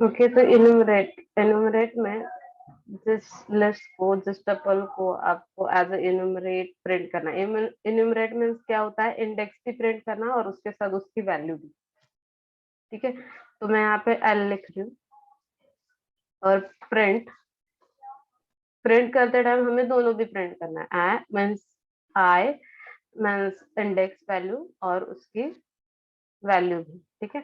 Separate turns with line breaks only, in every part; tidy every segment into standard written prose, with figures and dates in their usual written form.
Okay, तो इनुमरेट में जिस लिस्ट को, जिस टपल को आपको एज ए इनुमरेट प्रिंट करना है। इनुमरेट मीन्स क्या होता है, इंडेक्स भी प्रिंट करना और उसके साथ उसकी वैल्यू भी। ठीक है, तो मैं यहाँ पे एल लिख रही हूँ और प्रिंट करते टाइम हमें दोनों भी प्रिंट करना है। आई मीन्स इंडेक्स वैल्यू और उसकी वैल्यू भी। ठीक है,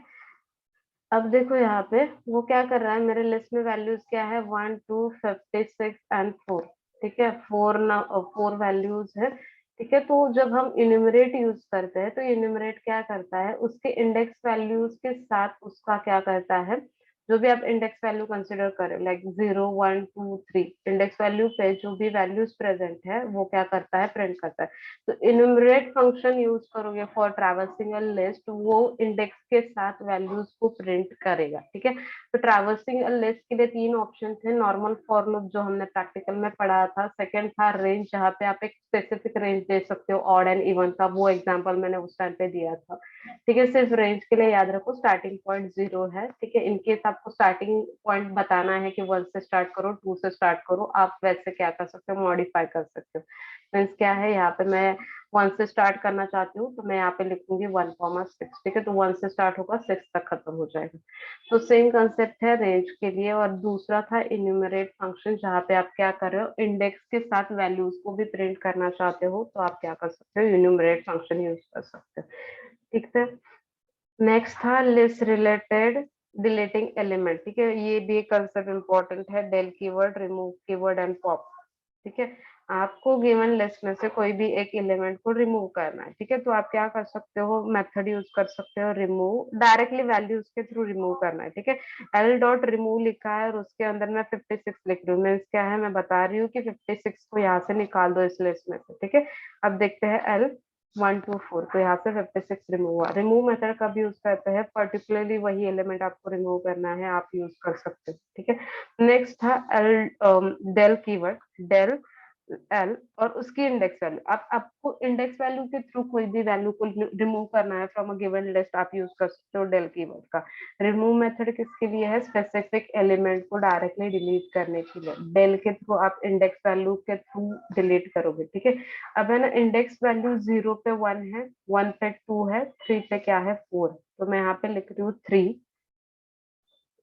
अब देखो यहाँ पे वो क्या कर रहा है, मेरे लिस्ट में वैल्यूज क्या है, 1 2 56 एंड 4। ठीक है, 4 वैल्यूज है। ठीक है, तो जब हम इन्यूमरेट यूज करते हैं तो इन्यूमरेट क्या करता है, उसके इंडेक्स वैल्यूज के साथ उसका क्या करता है, जो भी आप इंडेक्स वैल्यू कंसिडर करें, लाइक 0 1 2 3, इंडेक्स वैल्यू पे जो भी वैल्यूज प्रेजेंट है वो क्या करता है, प्रिंट करता है। तो इन्यूमरेट फंक्शन यूज करोगे फॉर ट्रैवर्सिंग अ लिस्ट, वो इंडेक्स के साथ वैल्यूज को प्रिंट करेगा। ठीक है, तो ट्रैवर्सिंग अ लिस्ट के लिए 3 ऑप्शन थे। नॉर्मल फॉर लूप जो हमने प्रैक्टिकल में पढ़ा था, सेकंड था रेंज, जहाँ पे आप एक स्पेसिफिक रेंज दे सकते हो ऑड एंड इवन का, वो एग्जांपल मैंने उस टाइम पे दिया था। ठीक है, सिर्फ रेंज के लिए याद रखो स्टार्टिंग पॉइंट 0 है। ठीक है, इनकेस आपको स्टार्टिंग पॉइंट बताना है कि 1 से स्टार्ट करो, 2 से स्टार्ट करो, आप वैसे क्या कर सकते हो, मॉडिफाई कर सकते हो। मीन्स क्या है, यहाँ पे मैं 1 से स्टार्ट करना चाहती हूँ तो मैं यहाँ पे लिखूंगी 1,6। ठीक है, तो 1 से स्टार्ट होगा, 6 तक खत्म हो जाएगा। तो सेम कंसेप्ट है रेंज के लिए। और दूसरा था इन्यूमरेट फंक्शन, जहाँ पे आप क्या कर रहे हो, इंडेक्स के साथ वैल्यूज को भी प्रिंट करना चाहते हो तो आप क्या कर सकते हो, इन्यूमरेट फंक्शन यूज कर सकते हो। ठीक है, नेक्स्ट था लिस्ट रिलेटेड डिलीटिंग एलिमेंट। ठीक है, ये भी एक कंसेप्ट इंपॉर्टेंट है, del keyword, remove keyword and pop. ठीक है, आपको गिवन लिस्ट में से कोई भी एक एलिमेंट को रिमूव करना है। ठीक है, तो आप क्या कर सकते हो, मेथड यूज कर सकते हो, रिमूव, डायरेक्टली वैल्यूज के थ्रू रिमूव करना है। ठीक है, एल डॉट रिमूव लिखा है और उसके अंदर मैं 56 लिख रही हूँ, मीन्स क्या है, मैं बता रही हूँ कि 56 को यहाँ से निकाल दो इस लिस्ट में से। ठीक है, अब देखते हैं एल 1 2 4, तो यहाँ से 56 रिमूव हुआ। रिमूव मेथड कब यूज करते हैं, पर्टिकुलरली वही एलिमेंट आपको रिमूव करना है, आप यूज कर सकते हो। ठीक है, नेक्स्ट था L del keyword, del L और उसकी इंडेक्स वैल्यू। आप आपको इंडेक्स वैल्यू के थ्रू कोई भी वैल्यू को रिमूव करना है फ्रॉम अ गिवन लिस्ट, आप यूज कर सकते हो डेल कीवर्ड का। रिमूव मेथड किसके लिए है, स्पेसिफिक एलिमेंट को डायरेक्टली डिलीट करने के लिए। डेल के थ्रू आप इंडेक्स वैल्यू के थ्रू डिलीट करोगे। ठीक है, अब है ना, इंडेक्स वैल्यू 0 पे 1 है, 1 पे 2 है, 3 पे क्या है, 4। तो मैं यहाँ पे लिख रही हूँ 3।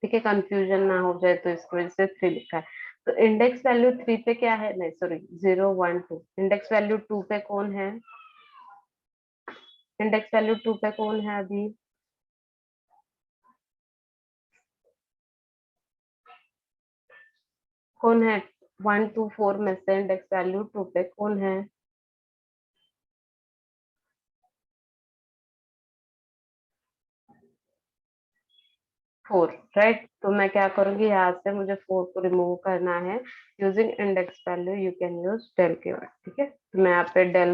ठीक है, कंफ्यूजन ना हो जाए तो इसकी वजह से 3 लिखा है। तो इंडेक्स वैल्यू 3 पे क्या है, नहीं सॉरी, 0 1 2। इंडेक्स वैल्यू 2 पे कौन है, इंडेक्स वैल्यू 2 पे कौन है अभी, कौन है, 1 2 4 में से इंडेक्स वैल्यू 2 पे कौन है, 4। राइट, तो मैं क्या करूंगी, यहाँ से मुझे 4 को रिमूव करना है using index value, you can use del keyword. ठीक है, तो मैं यहाँ पे डेल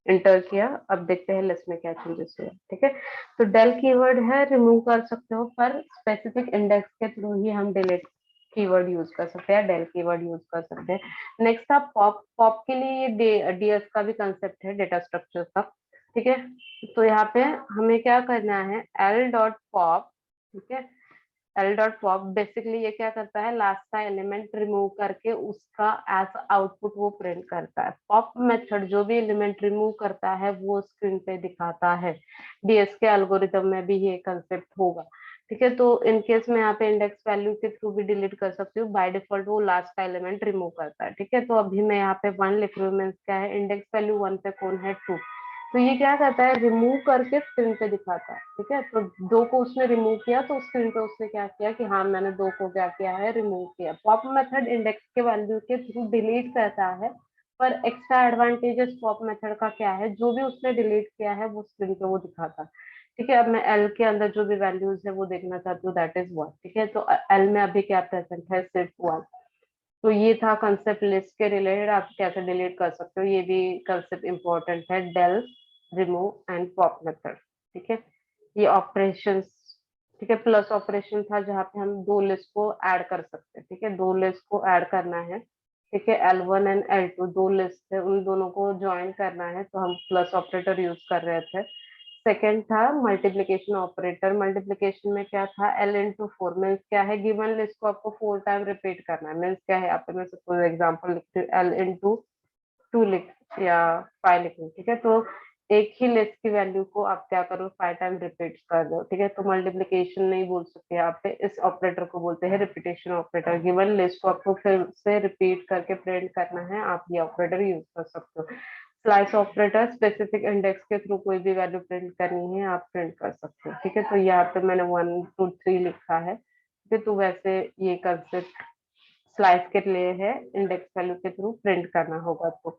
इंटर किया, अब देखते हैं लिस्ट में क्या चेंजेस हुए। ठीक है, तो डेल कीवर्ड है, रिमूव कर सकते हो, पर स्पेसिफिक इंडेक्स के थ्रू ही हम डिलीट कीवर्ड यूज कर सकते हैं, डेल कीवर्ड यूज कर सकते हैं। नेक्स्ट आप पॉप, पॉप के लिए ये डीएस का भी कंसेप्ट है, डेटा स्ट्रक्चर का। ठीक है, तो यहाँ पे हमें क्या करना है, एल डॉट पॉप। ठीक है, एल डॉट पॉप बेसिकली ये क्या करता है, लास्ट का एलिमेंट रिमूव करके उसका एज आउटपुट वो प्रिंट करता है। पॉप मेथड जो भी एलिमेंट रिमूव करता है वो स्क्रीन पे दिखाता है। डीएस के एल्गोरिथम में भी ये कंसेप्ट होगा। ठीक है, तो इनकेस में यहाँ पे इंडेक्स वैल्यू के थ्रू भी डिलीट कर सकती हूँ, बाय डिफॉल्ट वो लास्ट का एलिमेंट रिमूव करता है। ठीक है, तो अभी मैं यहाँ पे 1 लिख रही हूँ, मीन्स क्या है, इंडेक्स वैल्यू 1 पे कौन है, 2। तो ये क्या करता है, रिमूव करके स्क्रीन पे दिखाता है। ठीक है, तो 2 को उसने रिमूव किया तो स्क्रीन पे उसने क्या किया कि हाँ मैंने 2 को क्या किया है, रिमूव किया। पॉप मेथड इंडेक्स के वैल्यू के थ्रू डिलीट करता है, पर एक्स्ट्रा एडवांटेजेस पॉप मेथड का क्या है, जो भी उसने डिलीट किया है वो स्क्रीन पे वो दिखाता है। ठीक है, अब मैं एल के अंदर जो भी वैल्यूज है वो देखना चाहती हूँ, दैट इज 1। ठीक है, तो एल में अभी क्या प्रेजेंट है, सिर्फ 1। तो ये था कंसेप्ट लिस्ट के रिलेटेड, आप कैसे डिलीट कर सकते हो, ये भी कंसेप्ट इंपॉर्टेंट है, del, remove and pop method. ठीक है, ये ऑपरेशंस। ठीक है, प्लस ऑपरेशन था जहाँ पे हम 2 लिस्ट को ऐड कर सकते हैं। ठीक है, 2 लिस्ट को ऐड करना है। ठीक है, L1 एंड L2 2 लिस्ट है, उन दोनों को ज्वाइन करना है, तो हम प्लस ऑपरेटर यूज कर रहे थे। सेकंड था मल्टीप्लिकेशन ऑपरेटर। मल्टीप्लिकेशन में क्या था, एल इंटू फोर मीन्स क्या है, गिवन लिस्ट को आपको 4 टाइम रिपीट करना है। मीन्स क्या है, यहाँ पे मैं सपोज एग्जांपल लिखती हूँ, एल इंटू 2 लिख या 5 लिख लूँ, ठीक है। तो एक ही लिस्ट की वैल्यू को आप क्या करो, 5 टाइम रिपीट कर दो, ठीक है। तो मल्टीप्लिकेशन नहीं बोल सकते यहाँ पे, इस ऑपरेटर को बोलते हैं रिपीटेशन ऑपरेटर। गिवन लिस्ट को आपको फिर से रिपीट करके प्रिंट करना है, आप ये ऑपरेटर यूज कर सकते हो। स्लाइस ऑपरेटर, स्पेसिफिक इंडेक्स के थ्रू कोई भी वैल्यू प्रिंट करनी है आप प्रिंट कर सकते हो, ठीक है। तो यहाँ पे मैंने 1 2 3 लिखा है, ठीक है। तो वैसे ये कंसेप्ट स्लाइस के लिए है, इंडेक्स वैल्यू के थ्रू प्रिंट करना होगा तो,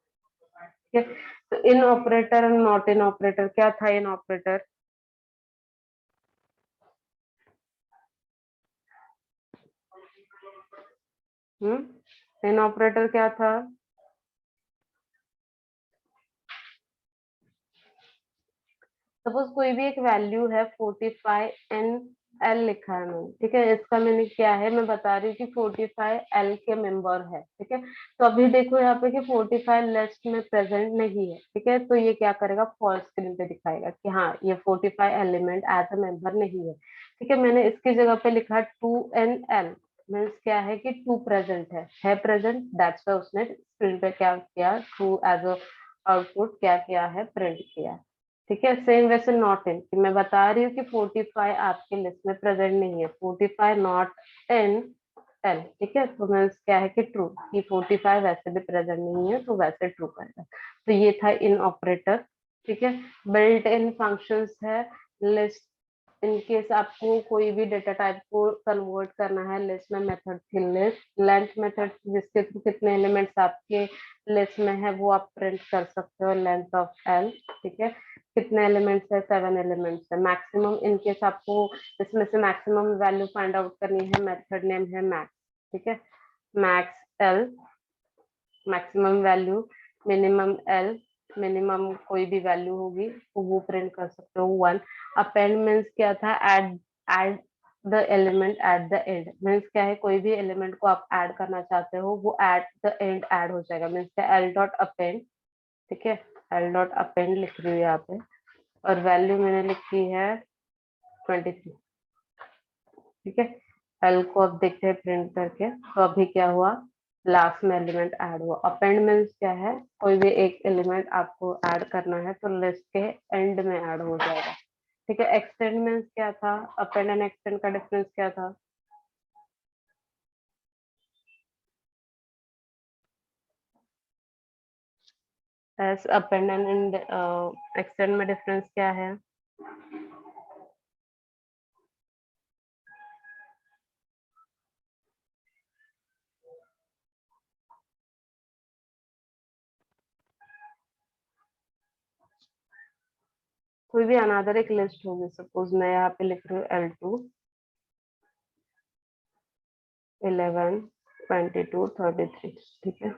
ठीक है। तो इन ऑपरेटर और नॉट इन ऑपरेटर, क्या था इन ऑपरेटर, इन ऑपरेटर क्या था, सपोज कोई भी एक वैल्यू है 45 एन एल लिखा है मैंने, ठीक है। इसका मैंने क्या है, मैं बता रही हूँ कि 45 एल के मेंबर है, ठीक है। तो अभी देखो यहाँ पे कि 45 लिस्ट में प्रेजेंट नहीं है, ठीक है। तो ये क्या करेगा, फॉल्स स्क्रीन पे दिखाएगा कि हाँ ये 45 एलिमेंट एज अ मेंबर नहीं है, ठीक है। मैंने इसकी जगह पे लिखा 2 एन एल, मीन्स क्या है कि 2 प्रेजेंट है प्रेजेंट, दैट्स वाई उसने स्क्रीन पे क्या किया, ट्रू एज अ आउटपुट क्या किया है, प्रिंट किया है, ठीक है। सेम वैसे नॉट इन, कि मैं बता रही हूँ कि 45 आपके लिस्ट में प्रेजेंट नहीं है, 45 नॉट इन एल, ठीक है। तो मीन्स क्या है कि ट्रू, कि 45 वैसे भी प्रेजेंट नहीं है तो वैसे ट्रू करेगा। तो ये था इन ऑपरेटर, ठीक है। बिल्ट इन फंक्शंस है, लिस्ट, इनकेस आपको कोई भी डेटा टाइप को कन्वर्ट करना है लिस्ट में, मेथड थी लिस्ट लेंथ मेथड, जिसके थ्रू कितने एलिमेंट्स आपके लिस्ट में है वो आप प्रिंट कर सकते हो, लेंथ ऑफ एल, ठीक है। कितने एलिमेंट्स है, 7 एलिमेंट्स है। मैक्सिमम, इनकेस आपको इसमें से मैक्सिमम वैल्यू फाइंड आउट करनी है, मेथड नेम है मैक्स, ठीक है। Max L, maximum value, minimum L, minimum कोई भी वैल्यू होगी तो वो प्रिंट कर सकते हो 1। अपेंड मीन्स क्या था, add the element at the end, means क्या है, कोई भी एलिमेंट को आप ऐड करना चाहते हो वो एट द एंड ऐड हो जाएगा, मीन्स क्या, एल डॉट अपेंड, ठीक है। एल डॉट अपेंड लिख रही हूँ यहाँ पे, और वैल्यू मैंने लिखी है 23, ठीक है। एल को अब देखते हैं प्रिंट करके, तो अभी क्या हुआ, लास्ट में एलिमेंट ऐड हुआ। अपेंड मीन्स क्या है, कोई भी एक एलिमेंट आपको ऐड करना है तो लिस्ट के एंड में ऐड हो जाएगा, ठीक है। एक्सटेंड मीन्स क्या था, अपेंड एंड एक्सटेंड का डिफरेंस क्या था, एस अपेंड एंड एक्सटेंड में डिफरेंस क्या है, कोई भी अनदर एक लिस्ट होगी, सपोज मैं यहाँ पे लिख रही हूँ L2 11 22 33, ठीक है।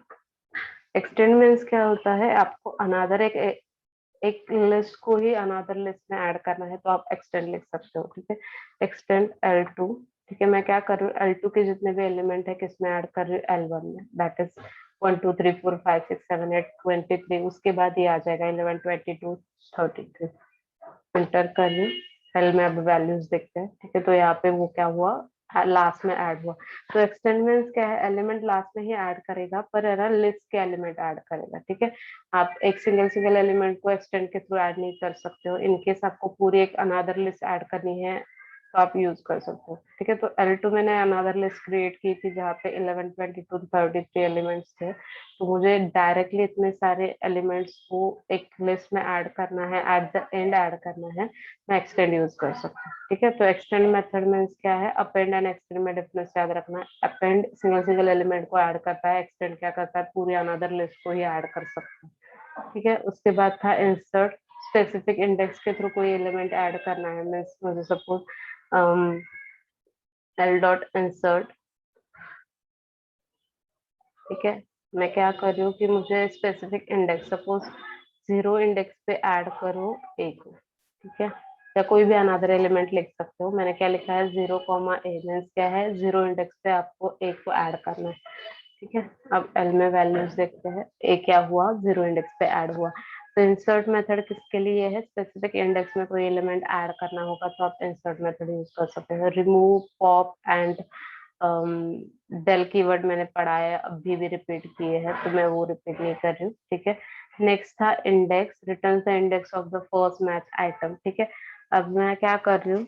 एक्सटेंड मीन्स क्या होता है, आपको अनदर एक लिस्ट को ही अनदर लिस्ट में ऐड करना है तो आप एक्सटेंड लिख सकते हो, ठीक है। एक्सटेंड L2, ठीक है। मैं क्या कर रही हूँ, L2 के जितने भी एलिमेंट है किस में ऐड कर रही हूँ, L1 में, दैट इज 1 2 3 4 5 6 7 8 23, उसके बाद ये आ जाएगा 11 22 33, एंटर कर रही हूँ। एल में अब वैल्यूज देखते हैं, ठीक है। तो यहाँ पे वो क्या हुआ, लास्ट में ऐड हुआ। तो एक्सटेंड मीन्स क्या है, एलिमेंट लास्ट में ही ऐड करेगा पर है ना लिस्ट के एलिमेंट ऐड करेगा, ठीक है। आप एक सिंगल सिंगल एलिमेंट को एक्सटेंड के थ्रू ऐड नहीं कर सकते हो, इनकेस आपको पूरी एक अनदर लिस्ट ऐड करनी है तो आप यूज कर सकते हो, ठीक है। तो L2 मैंने अनदर लिस्ट क्रिएट की थी जहाँ पे 11 22 33 एलिमेंट्स थे, तो मुझे डायरेक्टली इतने सारे एलिमेंट्स को एक लिस्ट में ऐड करना है, एट द एंड ऐड करना है, मैं एक्सटेंड यूज कर सकता हूँ, ठीक है। तो एक्सटेंड मेथड मीन्स क्या है, अपेंड एंड एक्सटेंड में डिफरेंस याद रखना। अपेंड सिंगल सिंगल एलिमेंट को ऐड करता है, एक्सटेंड क्या करता है, पूरी अनदर लिस्ट को ही ऐड कर सकता है, ठीक है। उसके बाद था इंसर्ट, स्पेसिफिक इंडेक्स के थ्रू कोई एलिमेंट ऐड करना है, मीन्स मुझे सपोज एल डॉट इंसर्ट, ठीक है। मैं क्या कर रही हूँ कि मुझे स्पेसिफिक इंडेक्स, सपोज 0 इंडेक्स पे ऐड करो एक, ठीक है। या कोई भी अनदर एलिमेंट लिख सकते हो, मैंने क्या लिखा है 0 मीन्स क्या है, 0 इंडेक्स पे आपको एक को ऐड करना है, ठीक है। अब एल में वैल्यूज देखते हैं, ए क्या हुआ, 0 इंडेक्स पे ऐड हुआ। तो इंसर्ट मेथड किसके लिए है, स्पेसिफिक इंडेक्स में कोई एलिमेंट ऐड करना होगा तो आप इंसर्ट मेथड यूज कर सकते हैं। Remove, pop and del keyword मैंने पढ़ा है, अभी भी रिपीट किए हैं तो मैं वो रिपीट नहीं कर रही हूँ, ठीक है। नेक्स्ट था index, return the index of the first match item, ठीक है। अब मैं क्या कर रही हूँ,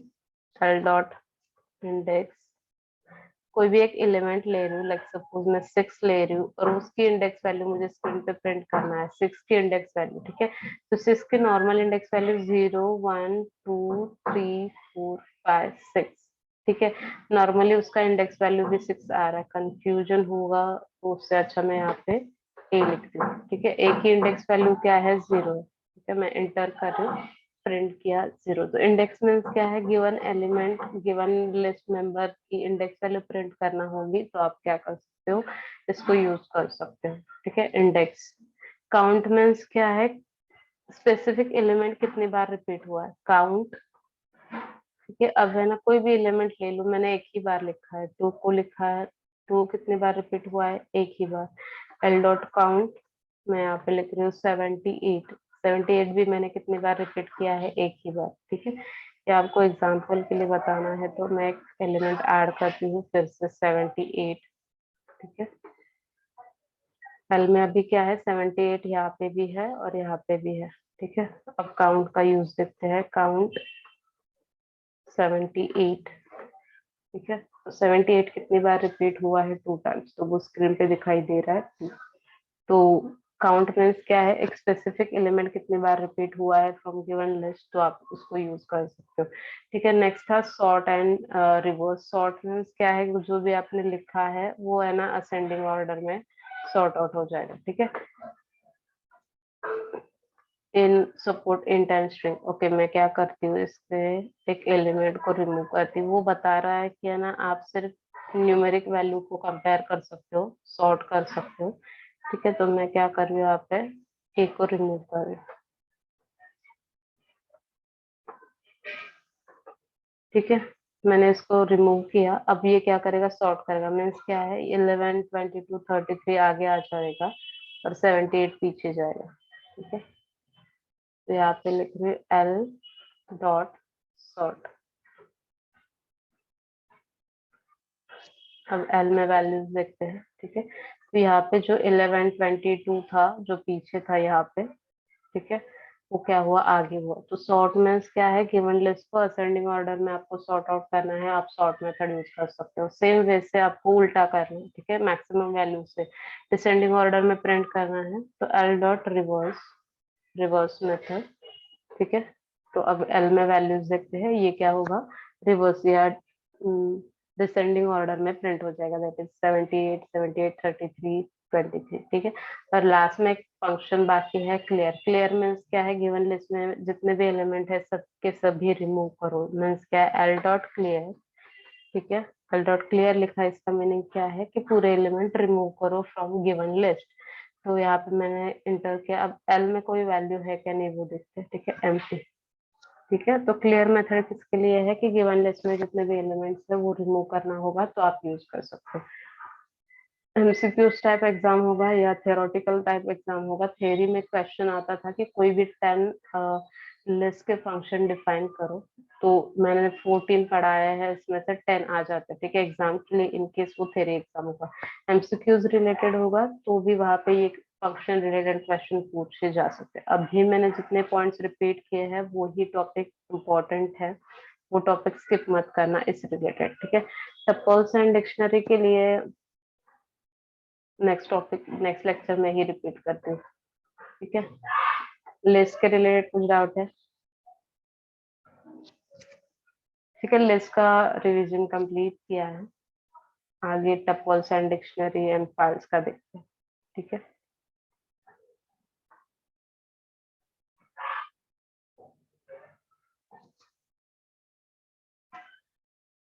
एल डॉट इंडेक्स, कोई भी एक एलिमेंट ले रही हूँ, लाइक सपोज मैं 6 ले रही हूँ और उसकी इंडेक्स वैल्यू मुझे स्क्रीन पे प्रिंट करना है, 6 की इंडेक्स वैल्यू, ठीक है। तो 6 की नॉर्मल इंडेक्स वैल्यू 0 1 2 3 4 5 6, ठीक है। नॉर्मली उसका इंडेक्स वैल्यू भी 6 आ रहा है, कंफ्यूजन होगा तो उससे अच्छा मैं यहाँ पे ए लिखती हूँ, ठीक है। ए की इंडेक्स वैल्यू क्या है, 0, ठीक है। मैं इंटर कर रही हूँ, प्रिंट किया 0। तो इंडेक्स मीन्स क्या है, given element, given list member की इंडेक्स वैल्यू प्रिंट करना होगी तो आप क्या कर सकते हो, इसको यूज कर सकते हो, ठीक है। इंडेक्स। काउंट मीन्स क्या है, स्पेसिफिक एलिमेंट कितनी बार रिपीट हुआ है, काउंट, ठीक है। अब है ना, कोई भी एलिमेंट ले लो, मैंने एक ही बार लिखा है, 2 को लिखा है, 2 कितनी बार रिपीट हुआ है, एक ही बार। एल डॉट काउंट, मैं यहाँ पे लिख रही हूँ 78, 78 भी मैंने कितनी बार रिपीट किया है, एक ही बार, ठीक है। या आपको एग्जांपल के लिए बताना है तो मैं एक एलिमेंट ऐड करती हूँ फिर से 78, ठीक है। एल में अभी क्या है, 78 यहाँ पे भी है और यहाँ पे भी है, ठीक है। अब काउंट का यूज देखते हैं, काउंट 78, ठीक है। तो 78 कितनी बार रिपीट हुआ है, 2 टाइम्स, तो वो स्क्रीन पे दिखाई दे रहा है। तो काउंट मीन्स क्या है, एक स्पेसिफिक एलिमेंट कितनी बार रिपीट हुआ है फ्रॉम गिवन लिस्ट, तो आप उसको यूज कर सकते हो, ठीक है। नेक्स्ट था sort and reverse. Sort means क्या है, जो भी आपने लिखा है वो है ना असेंडिंग ऑर्डर में सॉर्ट आउट हो जाएगा, ठीक है। इन सपोर्ट इंटेंट स्ट्रिंग, ओके, मैं क्या करती हूँ, इससे एक एलिमेंट को रिमूव करती हूँ। वो बता रहा है कि है ना, आप सिर्फ न्यूमेरिक वैल्यू को कंपेयर कर सकते हो, सॉर्ट कर सकते हो, ठीक है। तो मैं क्या कर रही हूँ, यहाँ पे एक को रिमूव कर रही हूँ, ठीक है। मैंने इसको रिमूव किया, अब ये क्या करेगा, सॉर्ट करेगा। मीन्स क्या है, 11 22 33 आगे आ जाएगा और 78 पीछे जाएगा, ठीक है। तो यहाँ पे लिख रही हूँ एल डॉट सॉर्ट। अब एल में वैल्यूज देखते हैं, ठीक है। तो यहाँ पे जो 11 22 था, जो पीछे था यहाँ पे, ठीक है, वो क्या हुआ, आगे हुआ। तो सॉर्ट मीन्स क्या है, गिवन लिस्ट को असेंडिंग ऑर्डर में आपको सॉर्ट आउट करना है, आप सॉर्ट मेथड यूज कर सकते हो। सेम वे से आपको उल्टा करना है, ठीक है, मैक्सिमम वैल्यू से डिसेंडिंग ऑर्डर में प्रिंट करना है, तो L dot reverse, reverse method, ठीक है। तो अब एल में वैल्यूज देखते हैं, ये क्या होगा, रिवर्स या डिसेंडिंग ऑर्डर में प्रिंट हो जाएगा, दैट इज 78 78 33 23, ठीक है। और लास्ट में एक फंक्शन बाकी है क्लियर। क्लियर मीन्स क्या है, गिवन लिस्ट में जितने भी एलिमेंट है सबके सभी रिमूव करो। मीन्स क्या है, एल डॉट क्लियर, ठीक है। एल डॉट क्लियर लिखा है, इसका मीनिंग क्या है कि पूरे एलिमेंट रिमूव करो फ्रॉम गिवन लिस्ट। तो यहाँ पे मैंने इंटर किया, अब एल में कोई वैल्यू है क्या, नहीं वो देखते हैं, ठीक है, एम्प्टी, ठीक है। तो क्लियर मेथड किसके लिए है कि गिवन लिस्ट में जितने भी एलिमेंट्स है वो रिमूव करना होगा तो आप यूज कर सकते हो। एमसीक्यूज टाइप एग्जाम होगा या थ्योरेटिकल टाइप एग्जाम होगा। थ्योरी में क्वेश्चन आता था कि कोई भी 10 लिस्ट के फंक्शन डिफाइन करो, तो मैंने 14 पढ़ाया है, इसमें से 10 आ जाते हैं, ठीक है, एग्जाम के लिए, इनकेस वो थ्योरी एग्जाम होगा। एमसीक्यूज रिलेटेड होगा तो भी वहां पे ये फंक्शन रिलेटेड क्वेश्चन पूछे जा सकते हैं। अभी मैंने जितने पॉइंट्स रिपीट किए हैं वो ही टॉपिक इम्पोर्टेंट है, वो टॉपिक स्किप मत करना इस रिलेटेड, ठीक है। टपल्स एंड डिक्शनरी के लिए नेक्स्ट टॉपिक, नेक्स्ट लेक्चर में ही रिपीट करती हूँ, ठीक है। लिस्ट के रिलेटेड कुछ डाउट है, ठीक है। लिस्ट का रिवीजन कंप्लीट किया है, आगे tuples and dictionary and files का देखते हैं, ठीक है।